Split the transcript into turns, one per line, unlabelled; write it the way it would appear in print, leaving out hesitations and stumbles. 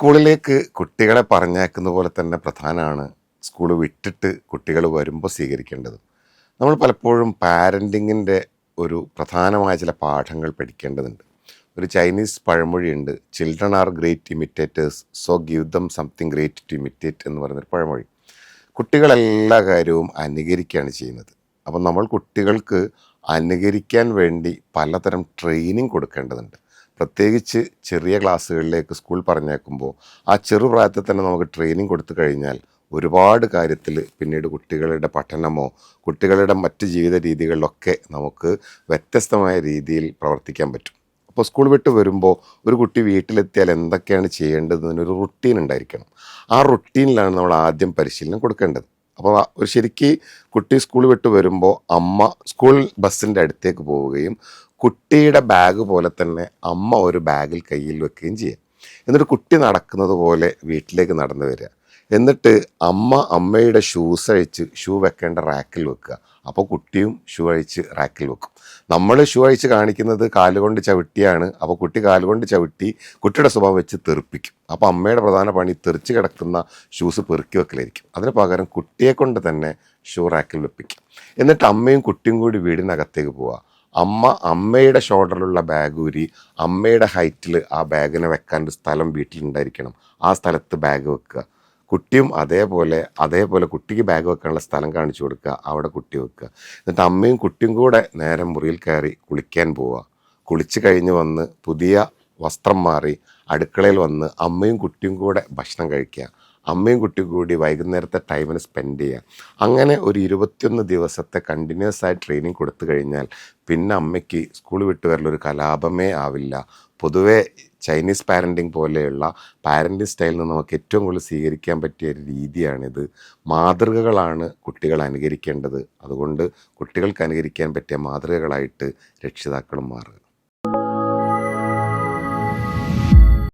സ്കൂളിലേക്ക് കുട്ടികളെ പറഞ്ഞയക്കുന്ന പോലെ തന്നെ പ്രധാനമാണ് സ്കൂൾ വിട്ടിട്ട് കുട്ടികൾ വരുമ്പോൾ സ്വീകരിക്കേണ്ടത്. നമ്മൾ പലപ്പോഴും പാരൻറ്റിങ്ങിൻ്റെ ഒരു പ്രധാനമായ ചില പാഠങ്ങൾ പഠിക്കേണ്ടതുണ്ട്. ഒരു ചൈനീസ് പഴമൊഴിയുണ്ട്, children are great imitators, so give them something great to imitate എന്ന് പറയുന്നൊരു പഴമൊഴി. കുട്ടികളെല്ലാ കാര്യവും അനുകരിക്കുകയാണ് ചെയ്യുന്നത്. അപ്പം നമ്മൾ കുട്ടികൾക്ക് അനുകരിക്കാൻ വേണ്ടി പലതരം ട്രെയിനിങ് കൊടുക്കേണ്ടതുണ്ട്. പ്രത്യേകിച്ച് ചെറിയ ക്ലാസ്സുകളിലേക്ക് സ്കൂൾ പറഞ്ഞേക്കുമ്പോൾ ആ ചെറുപ്രായത്തിൽ തന്നെ നമുക്ക് ട്രെയിനിങ് കൊടുത്തു കഴിഞ്ഞാൽ ഒരുപാട് കാര്യത്തിൽ പിന്നീട് കുട്ടികളുടെ പഠനമോ കുട്ടികളുടെ മറ്റ് ജീവിത രീതികളിലൊക്കെ നമുക്ക് വ്യത്യസ്തമായ രീതിയിൽ പ്രവർത്തിക്കാൻ പറ്റും. അപ്പോൾ സ്കൂൾ വിട്ട് വരുമ്പോൾ ഒരു കുട്ടി വീട്ടിലെത്തിയാൽ എന്തൊക്കെയാണ് ചെയ്യേണ്ടതെന്നൊരു റുട്ടീൻ ഉണ്ടായിരിക്കണം. ആ റുട്ടീനിലാണ് നമ്മൾ ആദ്യം പരിശീലനം കൊടുക്കേണ്ടത്. അപ്പോൾ ഒരു ശരിക്ക് കുട്ടി സ്കൂൾ വിട്ട് വരുമ്പോൾ അമ്മ സ്കൂൾ ബസ്സിൻ്റെ അടുത്തേക്ക് പോവുകയും കുട്ടിയുടെ ബാഗ് പോലെ തന്നെ അമ്മ ഒരു ബാഗിൽ കയ്യിൽ വെക്കുകയും ചെയ്യാം. എന്നിട്ട് കുട്ടി നടക്കുന്നത് പോലെ വീട്ടിലേക്ക് നടന്നു വരിക. എന്നിട്ട് അമ്മയുടെ ഷൂസ് അഴിച്ച് ഷൂ വെക്കേണ്ട റാക്കിൽ വെക്കുക. അപ്പോൾ കുട്ടിയും ഷൂ അഴിച്ച് റാക്കിൽ വെക്കും. നമ്മൾ ഷൂ അഴിച്ച് കാണിക്കുന്നത് കാലുകൊണ്ട് ചവിട്ടിയാണ്. അപ്പോൾ കുട്ടി കാലുകൊണ്ട് ചവിട്ടി കുട്ടിയുടെ സ്വഭാവം വെച്ച് തെറിപ്പിക്കും. അപ്പോൾ അമ്മയുടെ പ്രധാന പണി തെറിച്ച് കിടക്കുന്ന ഷൂസ് പെറുക്കി വെക്കലായിരിക്കും. അതിന് പകരം കുട്ടിയെ കൊണ്ട് തന്നെ ഷൂ റാക്കിൽ വെപ്പിക്കും. എന്നിട്ട് അമ്മയും കുട്ടിയും കൂടി വീടിനകത്തേക്ക് പോവുക. അമ്മയുടെ ഷോൾഡറിലുള്ള ബാഗ് ഊരി അമ്മയുടെ ഹൈറ്റിൽ ആ ബാഗിനെ വെക്കാൻ ഒരു സ്ഥലം വീട്ടിലുണ്ടായിരിക്കണം. ആ സ്ഥലത്ത് ബാഗ് വെക്കുക. കുട്ടിയും അതേപോലെ കുട്ടിക്ക് ബാഗ് വെക്കാനുള്ള സ്ഥലം കാണിച്ചു കൊടുക്കുക. അവിടെ കുട്ടി വെക്കുക. എന്നിട്ട് അമ്മയും കുട്ടിയും കൂടെ നേരെ മുറിയിൽ കയറി കുളിക്കാൻ പോവുക. കുളിച്ച് കഴിഞ്ഞ് വന്ന് പുതിയ വസ്ത്രം മാറി അടുക്കളയിൽ വന്ന് അമ്മയും കുട്ടിയും കൂടെ ഭക്ഷണം കഴിക്കുക. അമ്മയും കുട്ടിയും കൂടി വൈകുന്നേരത്തെ ടൈമിന് സ്പെൻഡ് ചെയ്യുക. അങ്ങനെ ഒരു 21 ദിവസത്തെ കണ്ടിന്യൂസ് ആയി ട്രെയിനിങ് കൊടുത്തു കഴിഞ്ഞാൽ പിന്നെ അമ്മയ്ക്ക് സ്കൂൾ വിട്ട് വരലൊരു കലാപമേ ആവില്ല. പൊതുവേ ചൈനീസ് പാരൻറ്റിങ് പോലെയുള്ള പാരൻറ്റിങ് സ്റ്റൈലിൽ നിന്ന് നമുക്ക് ഏറ്റവും കൂടുതൽ സ്വീകരിക്കാൻ പറ്റിയ ഒരു രീതിയാണിത്. മാതൃകകളാണ് കുട്ടികൾ അനുകരിക്കേണ്ടത്. അതുകൊണ്ട് കുട്ടികൾക്ക് അനുകരിക്കാൻ പറ്റിയ മാതൃകകളായിട്ട് രക്ഷിതാക്കളും മാറുക.